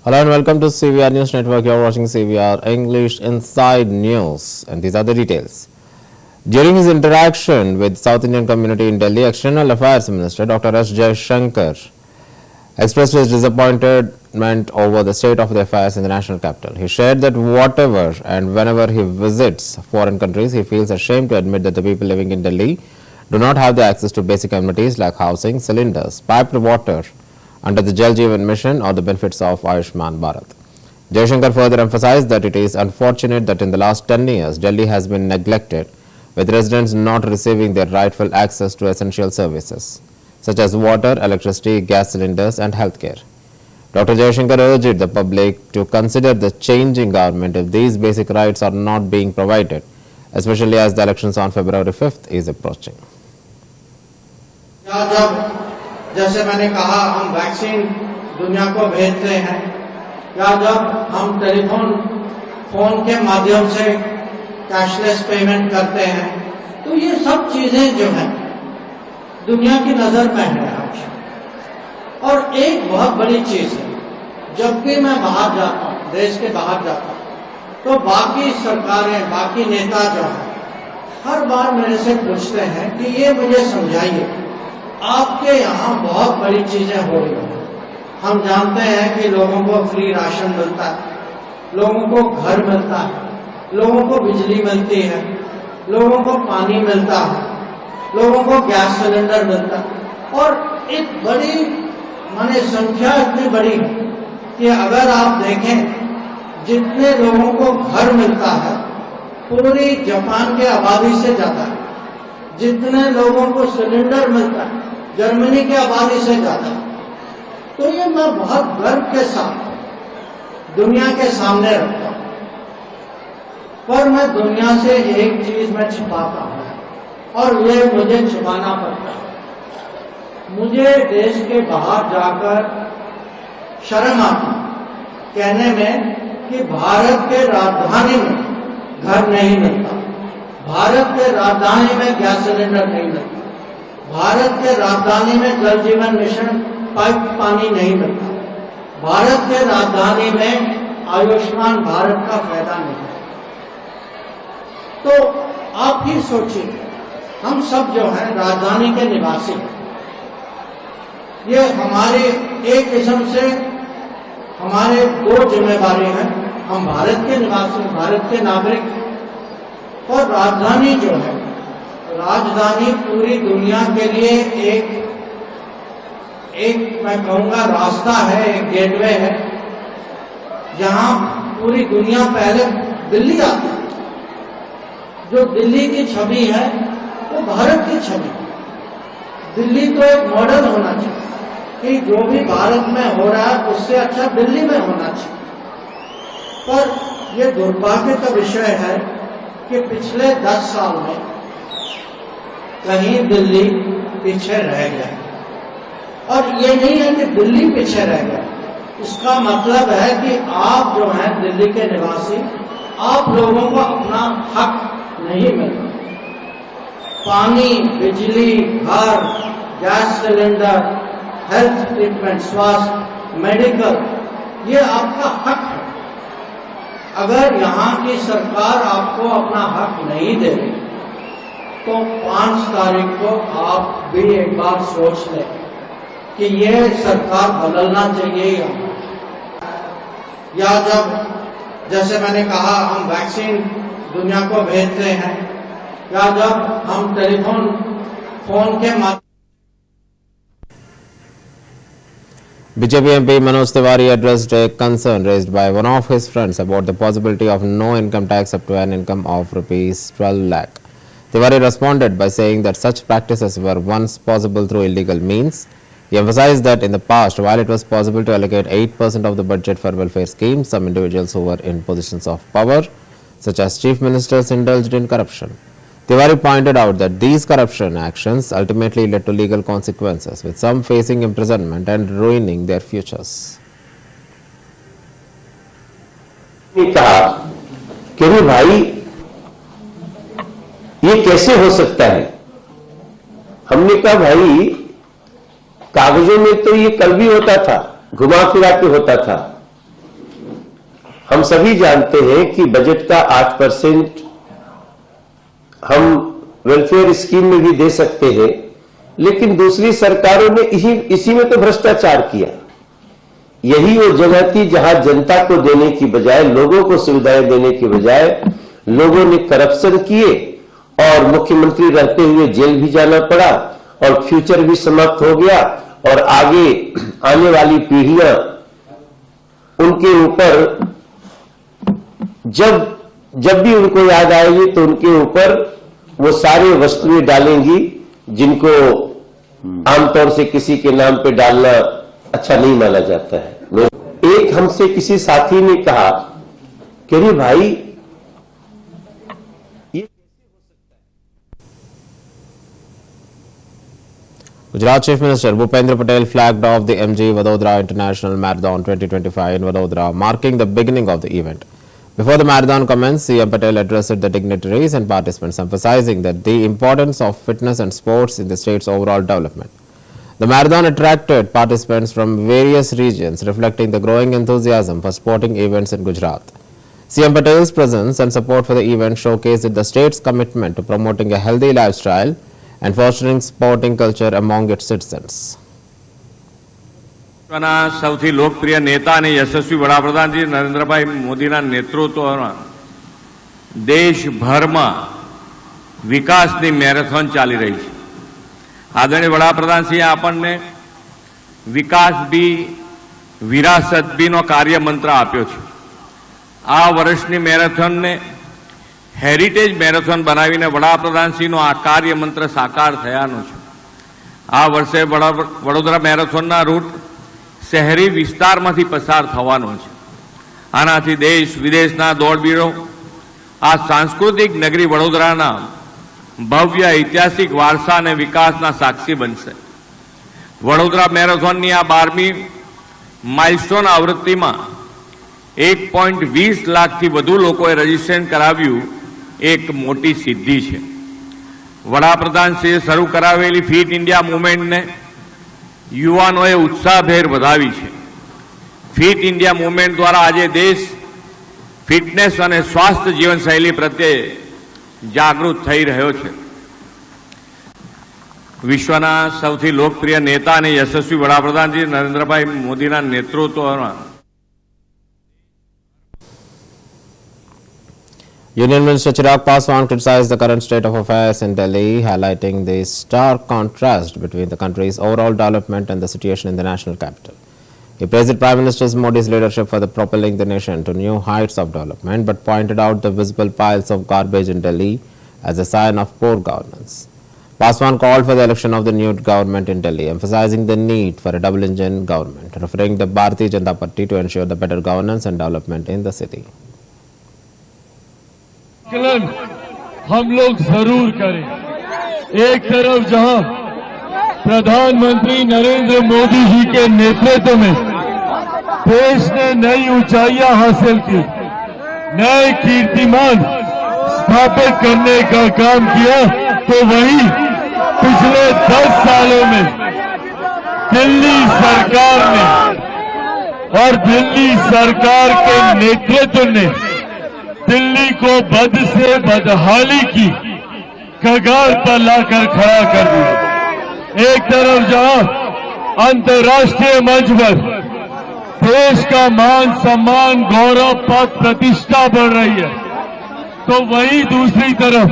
Hello and welcome to CVR News Network. You are watching CVR English Inside News, and these are the details. During his interaction with South Indian community in Delhi, External Affairs Minister Dr. S. Jaishankar expressed his disappointment over the state of the affairs in the national capital. He shared that whatever and whenever he visits foreign countries, he feels ashamed to admit that the people living in Delhi do not have the access to basic amenities like housing, cylinders, piped water under the Jal Jeevan mission or the benefits of Ayushman Bharat. Jaishankar further emphasized that it is unfortunate that in the last 10 years, Delhi has been neglected, with residents not receiving their rightful access to essential services, such as water, electricity, gas cylinders and healthcare. Dr. Jaishankar urged the public to consider the changing government if these basic rights are not being provided, especially as the elections on February 5th is approaching. जैसे मैंने कहा, हम vaccine दुनिया को भेजते हैं, या जब हम फोन के माध्यम से कैशलेस पेमेंट करते हैं, तो ये सब चीजें जो हैं दुनिया की नजर में है आज। और एक बहुत बड़ी चीज है, जब भी मैं बाहर जाता हूँ, देश के बाहर जाता हूँ, तो बाकी सरकारें, बाकी नेता जो हैं, हर बार मेरे से पूछते हैं कि ये मुझे समझाइए, आपके यहाँ बहुत बड़ी चीजें हो रही हैं। हम जानते हैं कि लोगों को फ्री राशन मिलता है, लोगों को घर मिलता है, लोगों को बिजली मिलती है, लोगों को पानी मिलता है, लोगों को गैस सिलेंडर मिलता है, और एक बड़ी माने संख्या इतनी बड़ी है कि अगर आप देखें जितने लोगों को घर मिलता है पूरी जापान के आबादी से ज्यादा है, जितने लोगों को सिलेंडर मिलता है जर्मनी की आबादी से ज्यादा है। तो ये मैं बहुत गर्व के साथ दुनिया के सामने रखता हूं, पर मैं दुनिया से एक चीज में छिपाता हूं और ये मुझे छिपाना पड़ता है। मुझे देश के बाहर जाकर शर्म आती कहने में कि भारत के राजधानी में घर नहीं मिलता, भारत के राजधानी में गैस सिलेंडर नहीं मिलता, भारत के राजधानी में जल जीवन मिशन पाइप पानी नहीं मिलता, भारत के राजधानी में आयुष्मान भारत का फायदा नहीं है। तो आप ही सोचिए, हम सब जो हैं राजधानी के निवासी, ये हमारे एक किस्म से हमारे दो जिम्मेदारी हैं। हम भारत के निवासी, भारत के नागरिक, और राजधानी जो है, राजधानी पूरी दुनिया के लिए एक मैं कहूंगा रास्ता है, एक गेटवे है, जहां पूरी दुनिया पहले दिल्ली आती है। जो दिल्ली की छवि है वो भारत की छवि। दिल्ली तो एक मॉडल होना चाहिए कि जो भी भारत में हो रहा है उससे अच्छा दिल्ली में होना चाहिए। पर यह दुर्भाग्य का विषय है कि पिछले 10 साल में कहीं दिल्ली पीछे रह गया, और ये नहीं है कि दिल्ली पीछे रह गया, इसका मतलब है कि आप जो हैं दिल्ली के निवासी, आप लोगों को अपना हक नहीं मिलता। पानी, बिजली, घर, गैस सिलेंडर, हेल्थ ट्रीटमेंट, स्वास्थ्य, मेडिकल, ये आपका हक है। अगर यहाँ की सरकार आपको अपना हक नहीं दे रही तो 5 तारीख को आप भी एक बार सोच लें कि ये सरकार बदलना चाहिए या जब जैसे मैंने कहा, हम वैक्सीन दुनिया को भेजते हैं, या जब हम फोन के माध्यम। BJP MP Manoj Tiwari addressed a concern raised by one of his friends about the possibility of no income tax up to an income of rupees 12 lakh. Tiwari responded by saying that such practices were once possible through illegal means. He emphasized that in the past, while it was possible to allocate 8% of the budget for welfare schemes, some individuals who were in positions of power, such as chief ministers, indulged in corruption. Tiwari pointed out that these corruption actions ultimately led to legal consequences, with some facing imprisonment and ruining their futures. कहा कि भाई ये कैसे हो सकता है। हमने कहा भाई कागजों में तो ये कल भी होता था, घुमा फिरा के होता था, हम सभी जानते हैं कि बजट का 8% हम वेलफेयर स्कीम में भी दे सकते हैं, लेकिन दूसरी सरकारों ने इसी में तो भ्रष्टाचार किया। यही वो जगह थी जहां जनता को देने की बजाय, लोगों को सुविधाएं देने की बजाय लोगों ने करप्शन किए और मुख्यमंत्री रहते हुए जेल भी जाना पड़ा और फ्यूचर भी समाप्त हो गया और आगे आने वाली पीढ़ियां उनके ऊपर जब भी उनको याद आएगी तो उनके ऊपर वो सारे वस्तुएं डालेंगी जिनको आमतौर से किसी के नाम पे डालना अच्छा नहीं माना जाता है। एक हमसे किसी साथी ने कहा कि अरे भाई Gujarat Chief Minister Bhupendra Patel flagged off the MG Vadodara International Marathon 2025 in Vadodara, marking the beginning of the event. Before the marathon commenced, CM Patel addressed the dignitaries and participants, emphasizing that the importance of fitness and sports in the state's overall development. The marathon attracted participants from various regions, reflecting the growing enthusiasm for sporting events in Gujarat. CM Patel's presence and support for the event showcased the state's commitment to promoting a healthy lifestyle and fostering sporting culture among its citizens. સૌથી લોકપ્રિય નેતા અને યશસ્વી વડાપ્રધાનજી નરેન્દ્રભાઈ મોદીના નેતૃત્વમાં દેશભરમાં વિકાસની marathon ચાલી રહી છે. આદરણીય વડાપ્રધાનશ્રીએ આપણને વિકાસ બી વિરાસત બીનો કાર્યમંત્ર આપ્યો છે. આ વર્ષની મેરેથોનને હેરિટેજ મેરેથોન બનાવીને વડાપ્રધાનશ્રીનો આ કાર્યમંત્ર સાકાર થયાનો છે. આ વર્ષે વડોદરા મેરેથોનના રૂટ શહેરી વિસ્તારમાંથી પસાર થવાનો છે. આનાથી દેશ વિદેશના દોડવીરો આ સાંસ્કૃતિક નગરી વડોદરાના ભવ્ય ઐતિહાસિક વારસા અને વિકાસના સાક્ષી બનશે. વડોદરા મેરેથોનની આ 12મી માઇલસ્ટોન આવૃત્તિમાં 1.20 લાખથી વધુ લોકોએ રજીસ્ટ્રેશન કરાવ્યું, એક મોટી સિદ્ધિ છે. વડાપ્રધાનશ્રીએ શરૂ કરાવેલી ફિટ ઇન્ડિયા મુવમેન્ટને યુવાનોએ ઉત્સાહભેર વધાવી છે. ફિટ ઇન્ડિયા મુવમેન્ટ દ્વારા આજે દેશ ફિટનેસ અને સ્વાસ્થ્ય જીવનશૈલી પ્રત્યે જાગૃત થઈ રહ્યો છે. વિશ્વના સૌથી લોકપ્રિય નેતા અને યશસ્વી વડાપ્રધાનજી નરેન્દ્રભાઈ મોદીના નેતૃત્વમાં Union Minister Chirag Paswan criticized the current state of affairs in Delhi, highlighting the stark contrast between the country's overall development and the situation in the national capital. He praised Prime Minister Modi's leadership for propelling the nation to new heights of development, but pointed out the visible piles of garbage in Delhi as a sign of poor governance. Paswan called for the election of the new government in Delhi, emphasizing the need for a double-engine government, referring to Bharatiya Janata Party to ensure the better governance and development in the city. हम लोग जरूर करें. एक तरफ जहां प्रधानमंत्री नरेंद्र मोदी जी के नेतृत्व में देश ने नई ऊंचाइयां हासिल की, नए कीर्तिमान स्थापित करने का काम किया, तो वहीं पिछले 10 सालों में दिल्ली सरकार ने और दिल्ली सरकार के नेतृत्व ने दिल्ली को बद से बदहाली की कगार पर लाकर खड़ा कर दिया. एक तरफ जहां अंतर्राष्ट्रीय मंच पर देश का मान सम्मान गौरव पद प्रतिष्ठा बढ़ रही है, तो वहीं दूसरी तरफ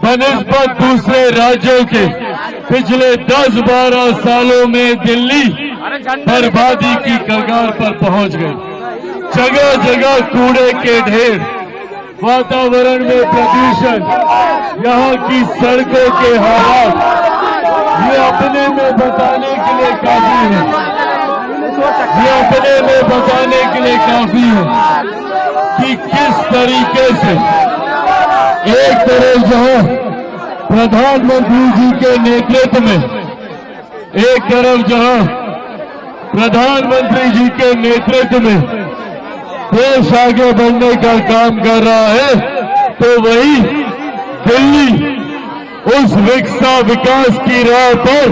बनिस्बत दूसरे राज्यों के पिछले 10-12 सालों में दिल्ली बर्बादी की कगार पर पहुंच गई. जगह जगह कूड़े के ढेर, वातावरण में प्रदूषण, यहाँ की सड़कों के हालात, ये अपने में बताने के लिए काफी है. ये अपने में बताने के लिए काफी है कि किस तरीके से एक तरफ जहां प्रधानमंत्री जी के नेतृत्व में, एक तरफ जहां प्रधानमंत्री जी के नेतृत्व में देश आगे बढ़ने का काम कर रहा है, तो वही दिल्ली उस विकास की राह पर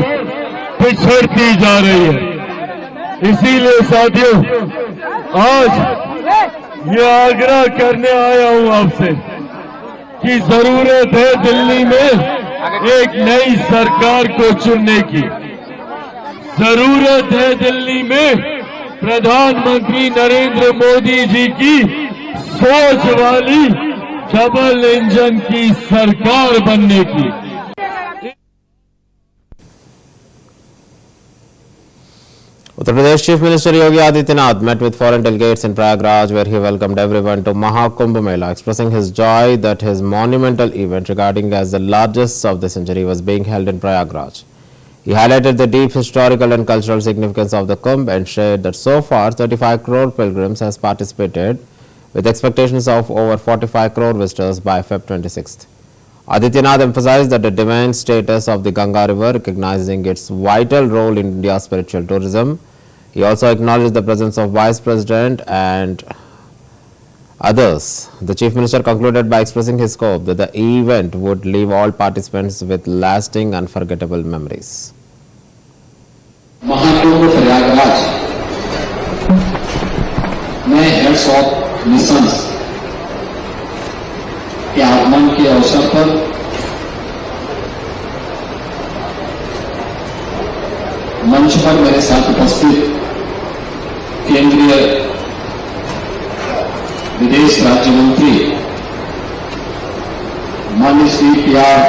पिछड़ती जा रही है. इसीलिए साथियों, आज ये आग्रह करने आया हूं आपसे कि जरूरत है दिल्ली में एक नई सरकार को चुनने की। जरूरत है दिल्ली में प्रधानमंत्री नरेंद्र मोदी जी की सोच वाली डबल इंजन की सरकार बनने की। Uttar Pradesh Chief Minister Yogi Adityanath met with foreign delegates in Prayagraj, where he welcomed everyone to Mahakumbh Mela, expressing his joy that his monumental event, regarding as the largest of the century, was being held in Prayagraj. He highlighted the deep historical and cultural significance of the Kumbh and shared that so far 35 crore pilgrims has participated, with expectations of over 45 crore visitors by Feb 26th. Adityanath emphasized that the divine status of the Ganga river, recognizing its vital role in India's spiritual tourism. He also acknowledged the presence of Vice President and others. The Chief Minister concluded by expressing his hope that the event would leave all participants with lasting, unforgettable memories. Mahakumbh Prayagraj में heads of missions के आगमन के अवसर पर मंच पर मेरे साथ उपस्थित केंद्रीय विदेश राज्य मंत्री माननीय श्री PR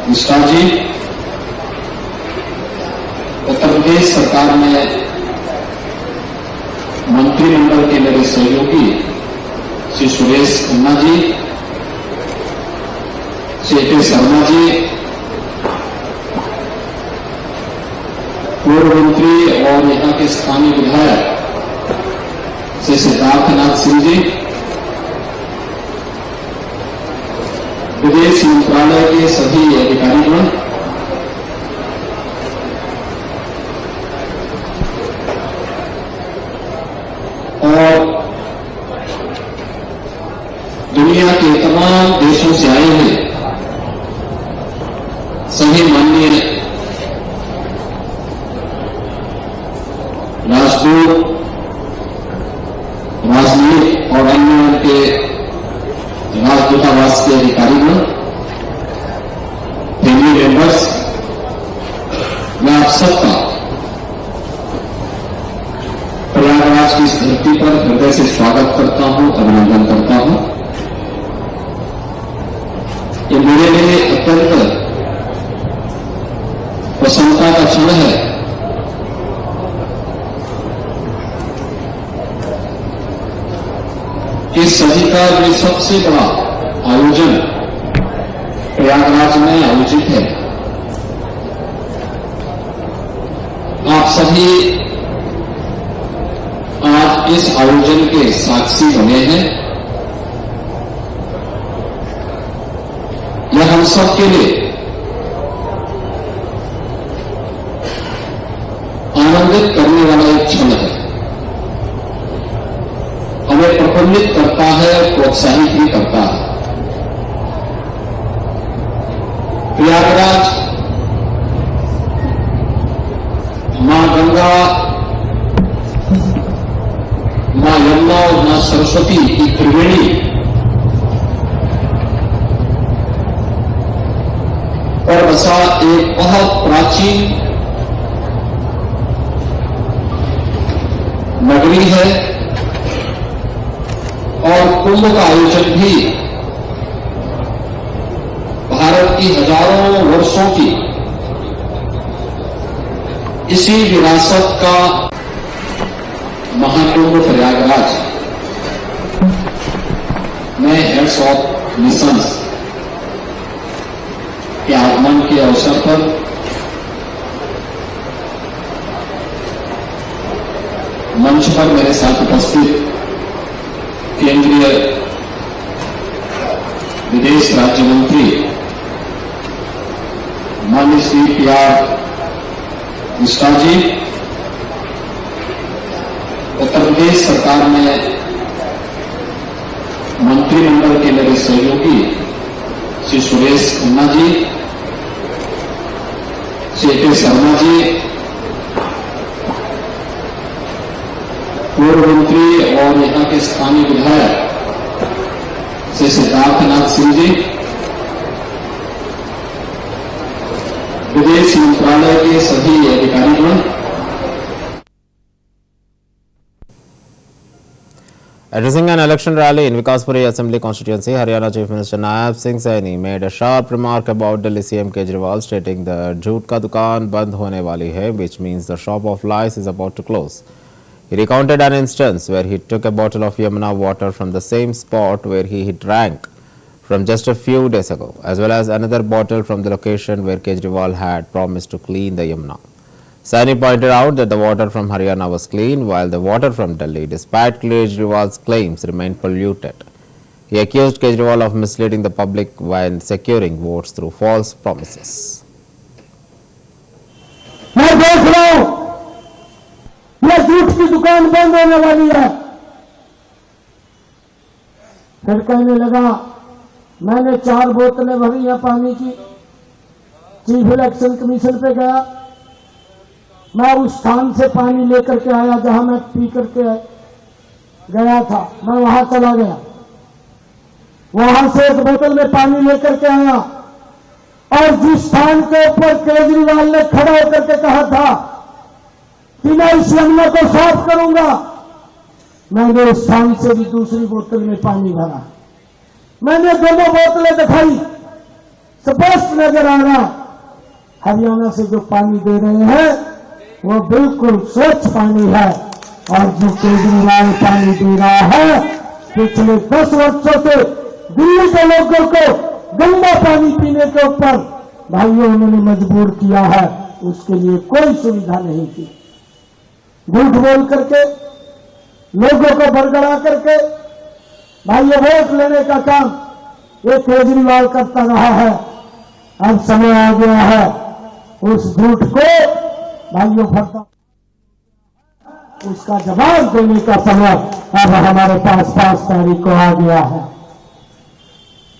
मिश्रा जी, उत्तर प्रदेश सरकार में मंत्रिमंडल के मेरे सहयोगी श्री सुरेश खन्ना जी, श्री के शर्मा जी, पूर्व मंत्री और यहां के स्थानीय विधायक श्री सिद्धार्थनाथ सिंह जी, विदेश मंत्रालय के सभी अधिकारीगण, और दुनिया के तमाम देशों से आए हुए सभी माननीय राजदूत, राजनयिक और अन्य के राजदूतावास के अधिकारीगण, फैमिली मेंबर्स, मैं आप सबका प्रयागराज की इस धरती पर हृदय से स्वागत करता हूं, अभिनंदन करता हूं। ये मेरे लिए अत्यंत प्रसन्नता का क्षण है कि सदी का ये सबसे बड़ा आयोजन प्रयागराज में आयोजित है। आप सभी आज इस आयोजन के साक्षी बने हैं। यह हम सब के लिए आनंदित करने वाला एक क्षण है, हमें प्रफुल्लित करता है, प्रोत्साहित भी करता है। प्रयागराज मां गंगा, मां यमुना और मां सरस्वती की त्रिवेणी पर बसा एक बहुत प्राचीन नगरी है और कुंभ का आयोजन भी भारत की हजारों वर्षों की इसी विरासत का महाकुंभ प्रयागराज में हेड्स ऑफ मिशंस के आगमन के अवसर पर मंच पर मेरे साथ उपस्थित केंद्रीय विदेश राज्य मंत्री माननीय श्री PR मिश्रा जी, उत्तर प्रदेश सरकार में मंत्रिमंडल के मेरे सहयोगी श्री सुरेश खन्ना जी, श्री के शर्मा जी, पूर्व मंत्री और यहाँ के स्थानीय विधायक श्री सिद्धार्थनाथ सिंह जी, विदेश मंत्रालय के सभी अधिकारीगण, Addressing an election rally in Vikaspuri Assembly constituency, Haryana Chief Minister Naib Singh Saini made a sharp remark about Delhi CM Kejriwal, stating that "Jhoot ka dukaan band hone wali hai," which means the shop of lies is about to close. He recounted an instance where he took a bottle of Yamuna water from the same spot where he drank from just a few days ago, as well as another bottle from the location where Kejriwal had promised to clean the Yamuna. Saini pointed out that the water from Haryana was clean, while the water from Delhi, despite Kejriwal's claims, remained polluted. He accused Kejriwal of misleading the public while securing votes through false promises. मैं देख रहा हूं यह झूठ की दुकान बंद होने वाली है। फिर कहने लगा मैंने 4 बोतलें भरी हैं पानी की, चीफ इलेक्शन कमीशन पे गया, मैं उस स्थान से पानी लेकर के आया जहां मैं पी करके गया था, मैं वहां चला गया, वहां से 1 बोतल में पानी लेकर के आया और जिस स्थान के ऊपर केजरीवाल ने खड़ा होकर के कहा था कि मैं इस यमुना को साफ करूंगा, मैंने उस स्थान से भी दूसरी बोतल में पानी भरा। मैंने दोनों बोतलें दिखाई, स्पष्ट नजर आ रहा हरियाणा से जो पानी दे रहे हैं वो बिल्कुल स्वच्छ पानी है, और जो केजरीवाल पानी दे रहा है पिछले 10 वर्षों से दिल्ली के लोगों को गंदा पानी पीने के ऊपर भाइयों उन्होंने मजबूर किया है, उसके लिए कोई सुविधा नहीं की। झूठ बोल करके लोगों को बरगड़ा करके भाइयों वोट लेने का काम ये केजरीवाल करता रहा है। अब समय आ गया है उस झूठ को भाइयों फरता उसका जवाब देने का समय अब हमारे पास 5 तारीख को आ गया है।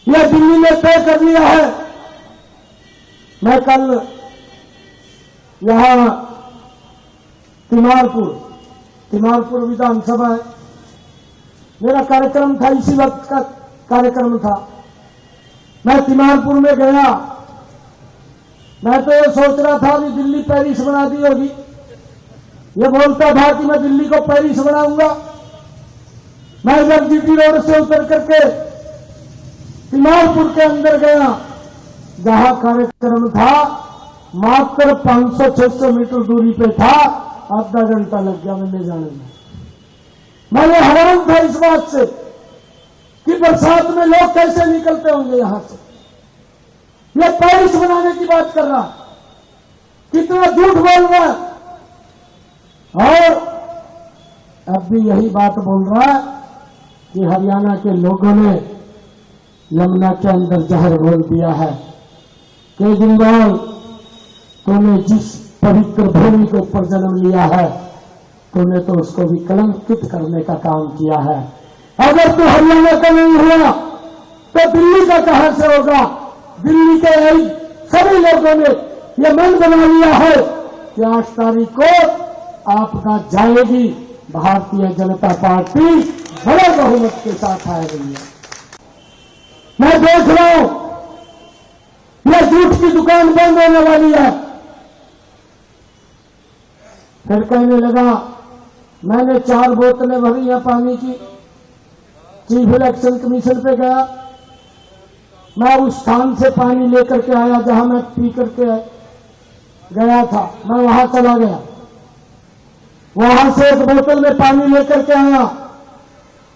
यह दिल्ली ने तय कर लिया है। मैं कल यहां तिमारपुर विधानसभा है, मेरा कार्यक्रम था, इसी वक्त का कार्यक्रम था। मैं तिमारपुर में गया, मैं तो ये सोच रहा था कि दिल्ली पेरिस बना दी होगी, ये बोलता था कि मैं दिल्ली को पेरिस बनाऊंगा। मैं जब जीटी रोड से उतर करके तिमारपुर के अंदर गया, जहां कार्यक्रम था मात्र 500-600 मीटर दूरी पे था, आधा घंटा लग गया मिलने जाने में। मैं हैरान था इस बात से कि बरसात में लोग कैसे निकलते होंगे यहां से। ये पेरिस बनाने की बात कर रहा, कितना झूठ बोल रहा है, और अब भी यही बात बोल रहा है कि हरियाणा के लोगों ने यमुना के अंदर जहर घोल दिया है। केजरीवाल, तूने जिस पवित्र भूमि के ऊपर जन्म लिया है, तूने तो उसको भी कलंकित करने का काम किया है। अगर तू हरियाणा का नहीं हुआ तो दिल्ली का कहां से होगा। दिल्ली के सभी लोगों ने यह मन बना लिया है कि 8 तारीख को आपका जाएगी भारतीय जनता पार्टी बड़े बहुमत के साथ आ रही है। मैं देख रहा हूं यह झूठ की दुकान बंद होने वाली है। फिर कहने लगा मैंने 4 बोतलें भरी हैं पानी की, चीफ इलेक्शन कमीशन पे गया, मैं उस स्थान से पानी लेकर के आया जहां मैं पी करके गया था, मैं वहां चला गया, वहां से 1 बोतल में पानी लेकर के आया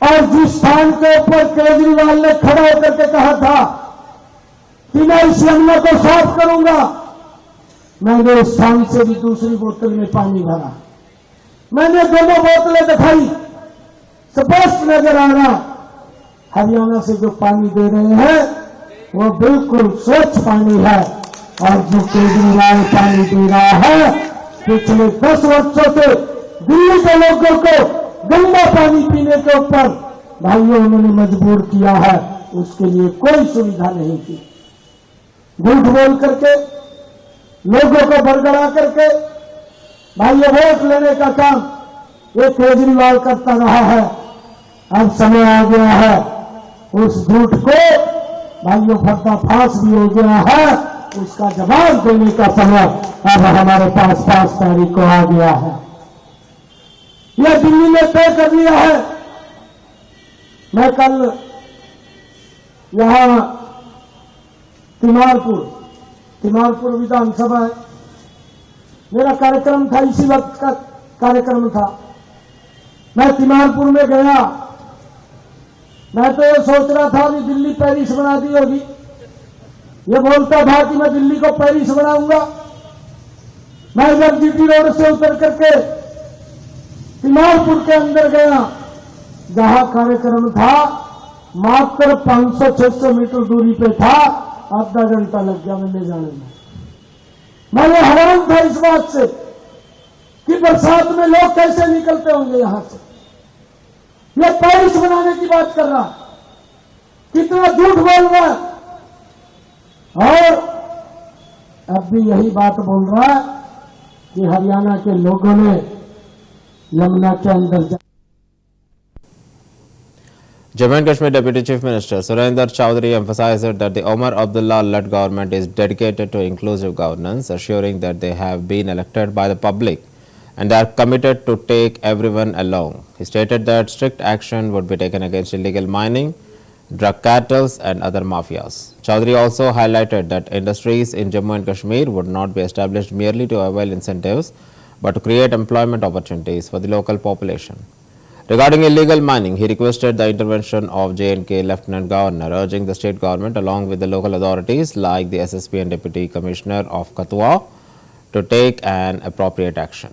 और जिस स्थान के ऊपर केजरीवाल ने खड़ा होकर के कहा था कि मैं इस यमुना को साफ करूंगा, मैंने उस स्थान से भी दूसरी बोतल में पानी भरा। मैंने दोनों बोतलें दिखाई, स्पष्ट नजर आ रहा हरियाणा से जो पानी दे रहे हैं वो बिल्कुल स्वच्छ पानी है, और जो केजरीवाल पानी दे रहा है पिछले 10 वर्षों से दिल्ली के लोगों को गंदा पानी पीने के ऊपर भाइयों उन्होंने मजबूर किया है, उसके लिए कोई सुविधा नहीं की। झूठ बोल करके लोगों को बरगड़ा करके भाइयों वोट लेने का काम ये केजरीवाल करता रहा है। अब समय आ गया है उस झूठ को भाइयों पर्दाफाश भी हो गया है, उसका जवाब देने का समय अब हमारे पास 5 तारीख को आ गया है। यह दिल्ली ने तय कर लिया है। मैं कल यहां तिमारपुर विधानसभा है, मेरा कार्यक्रम था, इसी वक्त का कार्यक्रम था। मैं तिमारपुर में गया। मैं तो ये सोच रहा था कि दिल्ली पेरिस बना दी होगी। ये बोलता था कि मैं दिल्ली को पेरिस बनाऊंगा। मैं जब जीटी रोड से उतर करके तिमारपुर के अंदर गया, जहां कार्यक्रम था मात्र 500-600 मीटर दूरी पे था, आधा घंटा लग गया मिलने जाने में। मैं हैरान था इस बात से कि बरसात में लोग कैसे निकलते होंगे यहां से। ये पेरिस बनाने की बात कर रहा, कितना झूठ बोल रहा है। और अब भी यही बात बोल रहा है कि हरियाणा के लोगों ने यमुना के अंदर Jammu and Kashmir Deputy Chief Minister Surinder Chowdhury emphasized that the Omar Abdullah-led government is dedicated to inclusive governance, assuring that they have been elected by the public and they are committed to take everyone along. He stated that strict action would be taken against illegal mining, drug cartels and other mafias. Chowdhury also highlighted that industries in Jammu and Kashmir would not be established merely to avail incentives, but to create employment opportunities for the local population. Regarding illegal mining, he requested the intervention of J&K Lieutenant Governor, urging the state government along with the local authorities like the SSP and Deputy Commissioner of Kathua to take an appropriate action.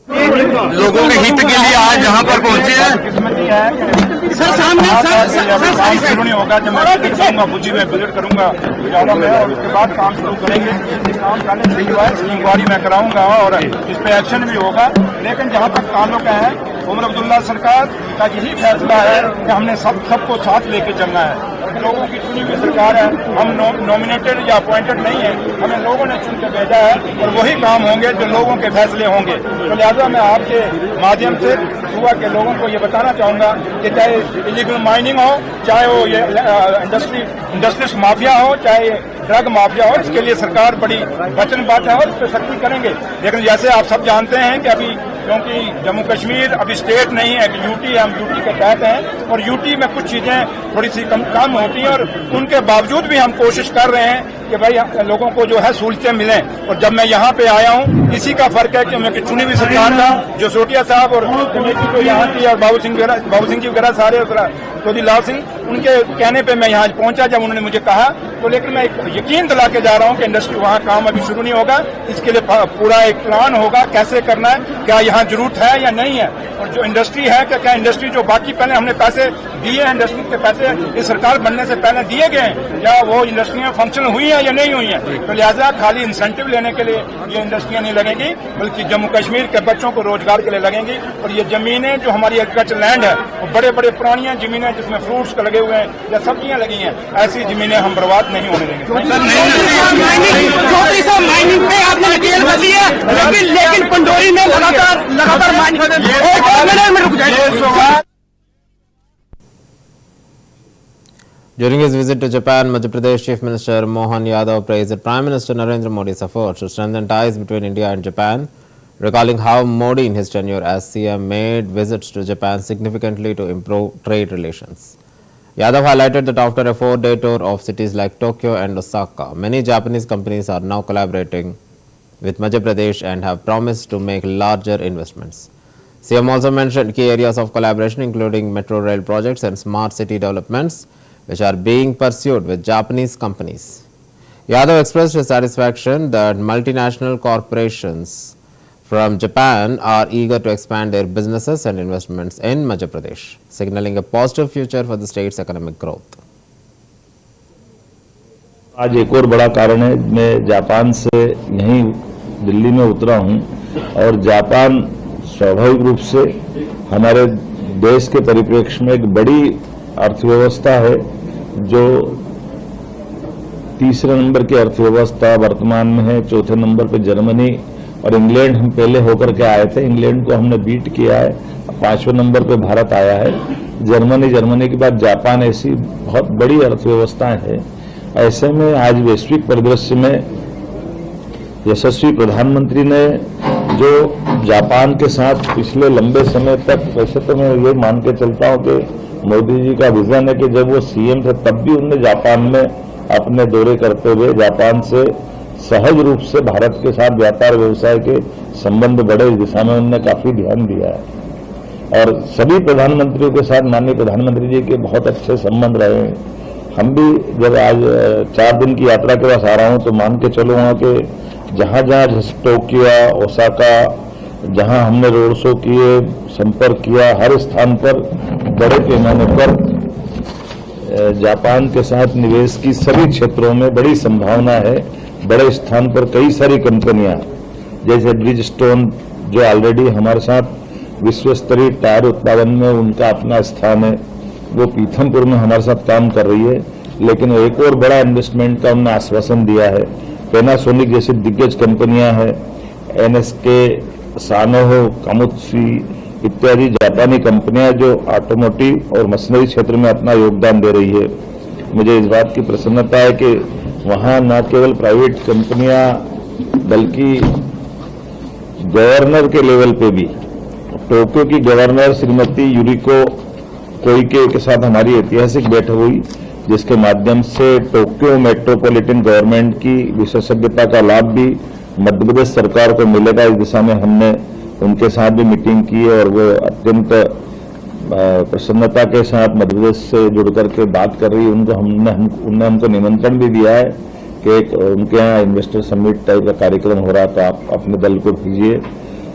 लोगों के हित के लिए आज यहाँ पर पहुंचे हैं। सर सामने काम शुरू नहीं होगा जब मैं विजिट करूंगा, मुझे मैं विजिट करूंगा जाना में, और उसके बाद काम शुरू करेंगे। काम करने से हुआ है, इंक्वायरी मैं कराऊंगा और इस पे एक्शन भी होगा। लेकिन जहाँ तक ताल्लुक है उमर अब्दुल्ला सरकार का यही फैसला है कि हमने सबको साथ लेके चलना है। लोगों की चुनी हुई सरकार है, हम नॉमिनेटेड या अपॉइंटेड नहीं है, हमें लोगों ने चुन के भेजा है और वही काम होंगे जो लोगों के फैसले होंगे। तो लिहाजा मैं आपके माध्यम से सुबह के लोगों को ये बताना चाहूंगा कि चाहे इलीगल माइनिंग हो, चाहे वो ये इंडस्ट्रीज माफिया हो, चाहे ड्रग माफिया हो, इसके लिए सरकार बड़ी वचनबद्ध है और इस पर सख्ती करेंगे। लेकिन जैसे आप सब जानते हैं कि अभी क्योंकि जम्मू कश्मीर अभी स्टेट नहीं है, यूटी, हम यूटी के तहत हैं और यूटी में कुछ चीजें थोड़ी सी कम होती हैं और उनके बावजूद भी हम कोशिश कर रहे हैं कि भाई लोगों को जो है सहूलतें मिलें। और जब मैं यहाँ पे आया हूँ, इसी का फर्क है कि मैं चुनी हुई सरकार था, जो सोटिया साहब और कमेटी को यहाँ की और बाबू सिंह जी वगैरह सारे चौधरी लाल सिंह, उनके कहने पे मैं यहाँ पहुंचा जब उन्होंने मुझे कहा। तो लेकिन मैं यकीन दिला के जा रहा हूँ कि इंडस्ट्री वहाँ काम अभी शुरू नहीं होगा, इसके लिए पूरा एक प्लान होगा कैसे करना है, क्या यहाँ जरूरत है या नहीं है। और जो इंडस्ट्री है क्या इंडस्ट्री जो बाकी पहले हमने पैसे दिए हैं, इंडस्ट्री के पैसे इस सरकार बनने से पहले दिए गए हैं, या वो इंडस्ट्रियां फंक्शन हुई हैं या नहीं हुई हैं। तो लिहाजा खाली इंसेंटिव लेने के लिए ये इंडस्ट्रियां नहीं लगेंगी, बल्कि जम्मू कश्मीर के बच्चों को रोजगार के लिए लगेंगी। और ये जमीनें जो हमारी एग्रीकल्चर लैंड है, वो बड़े बड़े पुरानी जमीनें जिसमें फ्रूट्स लगे हुए हैं या सब्जियां लगी हैं, ऐसी जमीनें हम बर्बाद नहीं होने देंगे। माइनिंग पे आपने डिटेल कर ली है, लेकिन पंडोरी में लगातार During his visit to Japan, Madhya Pradesh Chief Minister Mohan Yadav praised Prime Minister Narendra Modi's efforts to strengthen ties between India and Japan, recalling how Modi in his tenure as CM made visits to Japan significantly to improve trade relations. Yadav highlighted that after a 4-day tour of cities like Tokyo and Osaka, many Japanese companies are now collaborating with Madhya Pradesh and have promised to make larger investments. CM also mentioned key areas of collaboration including metro rail projects and smart city developments, which are being pursued with Japanese companies. Yadav expressed his satisfaction that multinational corporations from Japan are eager to expand their businesses and investments in Madhya Pradesh, signaling a positive future for the state's economic growth. आज एक और बड़ा कारण है, मैं Japan से यहीं दिल्ली में उतरा हूं और जापान स्वाभाविक रूप से हमारे देश के परिप्रेक्ष्य में एक बड़ी अर्थव्यवस्था है, जो तीसरे नंबर की अर्थव्यवस्था वर्तमान में है। चौथे नंबर पर जर्मनी और इंग्लैंड हम पहले होकर के आए थे, इंग्लैंड को हमने बीट किया है, 5वें नंबर पे भारत आया है। जर्मनी के बाद जापान, ऐसी बहुत बड़ी अर्थव्यवस्थाएं हैं। ऐसे में आज वैश्विक परिदृश्य में यशस्वी प्रधानमंत्री ने जो जापान के साथ पिछले लंबे समय तक, वैसे तो मैं ये मान के चलता हूं कि मोदी जी का विजन है कि जब वो सीएम थे तब भी उन्होंने जापान में अपने दौरे करते हुए जापान से सहज रूप से भारत के साथ व्यापार व्यवसाय के संबंध बढ़े, इस दिशा में उन्होंने काफी ध्यान दिया है। और सभी प्रधानमंत्रियों के साथ माननीय प्रधानमंत्री जी के बहुत अच्छे संबंध रहे हैं। हम भी जब आज 4 दिन की यात्रा के पास आ रहा हूं तो मान के चलो वहां के जहां जैसे टोक्यो, ओसाका, जहां हमने रोड शो किए, संपर्क किया, हर स्थान पर बड़े पैमाने पर जापान के साथ निवेश की सभी क्षेत्रों में बड़ी संभावना है। बड़े स्थान पर कई सारी कंपनियां जैसे ब्रिजस्टोन, जो ऑलरेडी हमारे साथ विश्व स्तरीय टायर उत्पादन में उनका अपना स्थान है, वो पीथमपुर में हमारे साथ काम कर रही है। लेकिन एक और बड़ा इन्वेस्टमेंट का उन्होंने आश्वासन दिया है। पैनासोनिक जैसी दिग्गज कंपनियां हैं, एनएसके, सानोहो, कामुत्सुई इत्यादि जापानी कंपनियां जो ऑटोमोटिव और मशीनरी क्षेत्र में अपना योगदान दे रही है। मुझे इस बात की प्रसन्नता है कि वहां न केवल प्राइवेट कंपनियां बल्कि गवर्नर के लेवल पे भी, टोक्यो की गवर्नर श्रीमती यूरिको कोइके के साथ हमारी ऐतिहासिक बैठक हुई, जिसके माध्यम से टोक्यो मेट्रोपॉलिटन गवर्नमेंट की विशेषज्ञता का लाभ भी मध्य प्रदेश सरकार को मिलेगा। इस दिशा में हमने उनके साथ भी मीटिंग की और वो अत्यंत प्रसन्नता के साथ मध्य प्रदेश से जुड़ करके बात कर रही है। उन्होंने हमको निमंत्रण भी दिया है कि एक उनके यहाँ इन्वेस्टर समिट टाइप का कार्यक्रम हो रहा, तो आप अपने दल को भेजिए।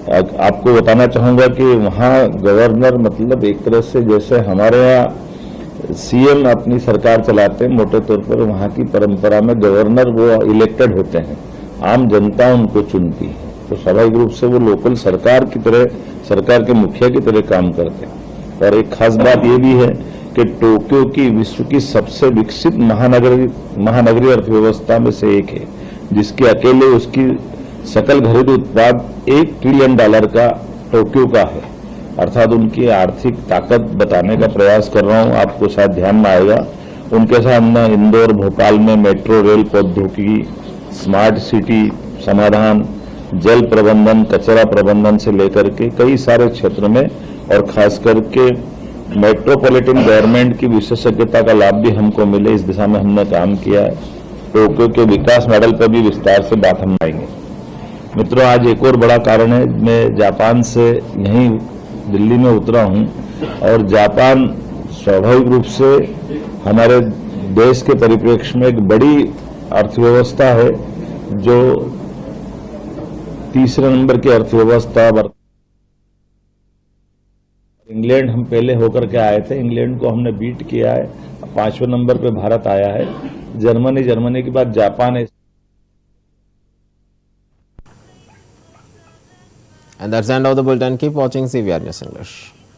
आपको बताना चाहूंगा कि वहाँ गवर्नर मतलब एक तरह से जैसे हमारे यहाँ सीएम अपनी सरकार चलाते हैं, मोटे तौर पर वहाँ की परंपरा में गवर्नर वो इलेक्टेड होते हैं, आम जनता उनको चुनती है, तो स्वाभाविक रूप से वो लोकल सरकार की तरह, सरकार के मुखिया की तरह काम करते हैं। और एक खास बात ये भी है कि टोक्यो की विश्व की सबसे विकसित महानगरीय अर्थव्यवस्था में से एक है, जिसके अकेले उसकी सकल घरेलू उत्पाद $1 ट्रिलियन का टोक्यो का है। अर्थात उनकी आर्थिक ताकत बताने का प्रयास कर रहा हूं, आपको शायद ध्यान में आएगा। उनके साथ हमने इंदौर, भोपाल में मेट्रो रेल प्रौद्योगिकी, स्मार्ट सिटी समाधान, जल प्रबंधन, कचरा प्रबंधन से लेकर के कई सारे क्षेत्र में, और खास करके मेट्रोपॉलिटन गवर्नमेंट की विशेषज्ञता का लाभ भी हमको मिले, इस दिशा में हमने काम किया है। टोक्यो के विकास मॉडल पर भी विस्तार से बात हम आएंगे। मित्रों, आज एक और बड़ा कारण है, मैं जापान से यहीं दिल्ली में उतरा हूं, और जापान स्वाभाविक रूप से हमारे देश के परिप्रेक्ष्य में एक बड़ी अर्थव्यवस्था है, जो 3रे नंबर की अर्थव्यवस्था। इंग्लैंड हम पहले होकर के आए थे, इंग्लैंड को हमने बीट किया है, 5वें नंबर पे भारत आया है। जर्मनी के बाद जापान है। And that's the end of the bulletin. Keep watching CVR News English.